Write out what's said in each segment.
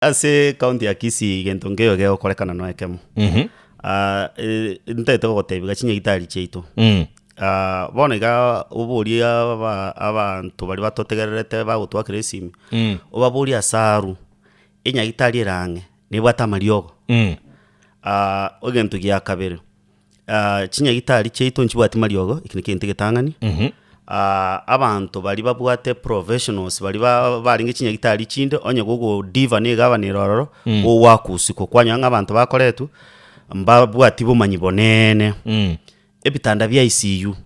ase county ya Kisii gento ngeo geo korekana no ekemo ntete gotebiga chinyagitari cheito bonega uburia abantu bari batotegererete bagutwakira esimi obaburia asaru enyagitari erange nebwata mariogo ogento gya kabere chinyagitari cheito nchibwati mariogo ikini kente getangani abantu bari babwate professionals bari baringe chinyagitari chinde onye gogo diva ne gabane rororo o wakusiko kwanya abantu bakoretu mbabwati bumanyi bonene ebitanda bya ICU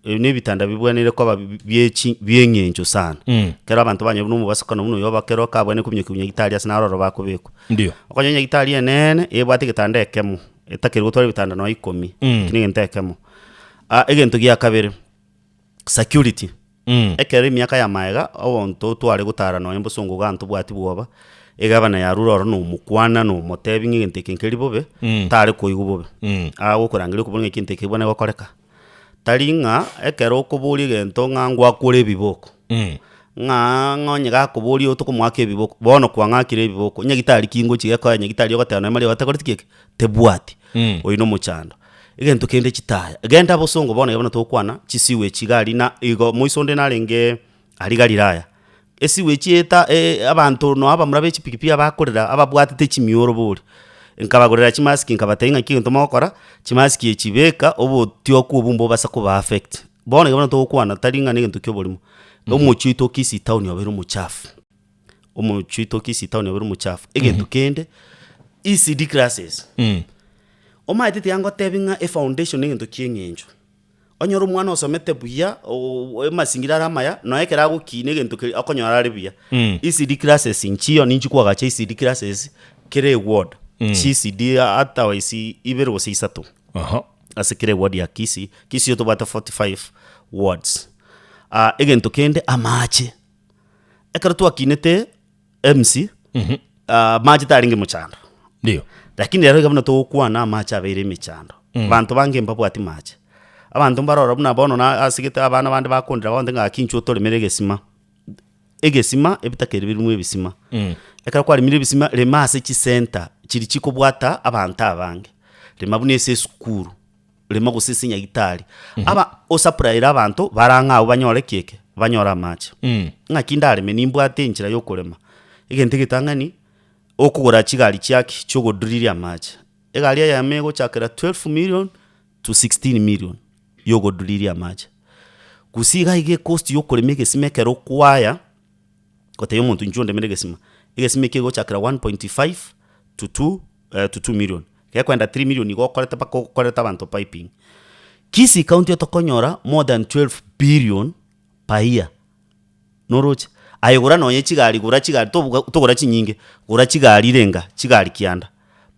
ne bitanda bibwanire kwa byenyenjo sana kero abantu banye buno mubasakana buno yoba kero kabone kumye gitari asina roro bakubeko ndio okonye gitari enene ebwati gitanda ekemo etakiri gutwara bitanda no 10 kini ntekemo egento gya kabere security ekere miaka ya maega obonto tware gutara no embusongo gantu bwati bwoba egabana ya ruroro no mukwana no motebi ngente kenkeri bobe tare koigu bobe gukurangire kubonga kinte kibone gokoreka taringa ekero kuburi gento ngangwa kure biboko ngonye gakuburi otukumwaka ebiboko bono kwangakire ebiboko nyagitari kingo chigeko nyagitari ogotana mari batakoritike tebwati oyino muchando egento kende chitaya genda bosongo bona yabona tokwana chisiwe chigari na igo muisonde narenge arigariraya esiwe chieta abantu no aba murabe chipikipiki abakorera ababwatete chimioro buri nkabagorera chimaski nkabatenga kintu mokora chimaski echibeka obo tioku bumbo basa kuba affect bona yabona tokwana taringa n'egento kyobolimo omuchito Kisii town yabero muchafu omuchito Kisii town yabero muchafu egento kende ECD classes omaitete yango tebinga foundation n'egento kiengenjo onyoro mwana osomete buya masingira ramaya no ekera gukine egento akonyora rebuya ECD classes inchiyo ninchi kwagacha ECD classes kere ward CCD ata waisi ibero seisatu asekere ward ya Kisii yo tobata 45 wards egento kende amache ekara twakinete MC mache taringe muchando ndio lakini rero gabana tokwana amache abere michando bantu bange mbabwati mache abantu mbarora buna bono na asigete abana bandi bakondera bonde ngakinchu tolemere egesima ebitakere birimu ebisima ekara kwali mire ebisima remase chi center chiri chikobwata abantu abange remabunese skuru remagusisinya gitari aba osapraira abantu baranga ubanyore keke banyora mache ngakindare menimbwate inchira yokurema egente gitangani okugura chigari cyaki cyo goduriria mache egari ya mego chakira 12 million to 16 million yogo duriria mache kusiga ige cost yo kuremege simekero kwaya kote yomuntu njonde merege sima ige simeke go chakira 1.5 to 2 million kaya kwenda 3 million igo koreta pa koreta bantu piping Kisii county otokonyora more than 12 billion per year noroche ayigura nonye chigari gura chigari togura chinyinge gura chigari renga chigari kianda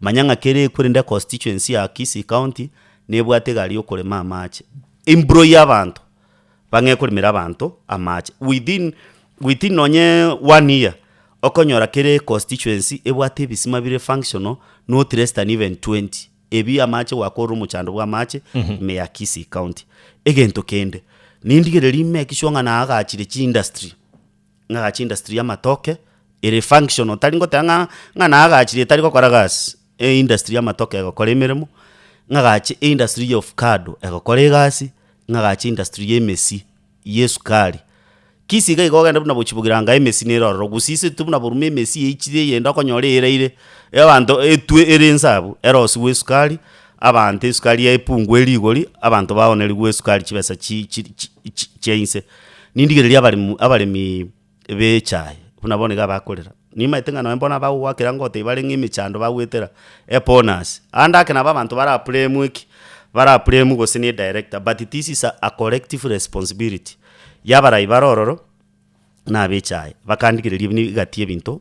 manyanga kere kurenda constituency ya Kisii county nebwate gari yo kurema amache employ abantu bange kurimira abantu amache within nonye 1 year okonyora kere constituency ebwate bisima bire functional not less than even 20 ebi amache wakoro muchando bwa amache me ya Kisii county egento kende nindigere lime kishonga na agachire chi industry ya matoke ere functional taringo tanga ngana agachire tariko kwaragasi industry ya matoke gakora emirimo ngagache industry of kado egakora egasi ngagache industry yemesi yesukari Kisii gaigo genda buna bochibugiranga emesi neroro gusise tubuna borume emesi yichire yenda konyore ereire abantu etwe erensabu erosi wesukari abantu esukari epungwe ligori abantu baoneri wesukari chibesa chense nindigere abalemi bechaye buna bonega bakorera nima itenga no mbona ba wakira ngote bari ng'imichando bagwetera bonus andake na abantu bara premu go senior director but this is a collective responsibility yabara ibarororo na bechaye bakandikire libini gatie binto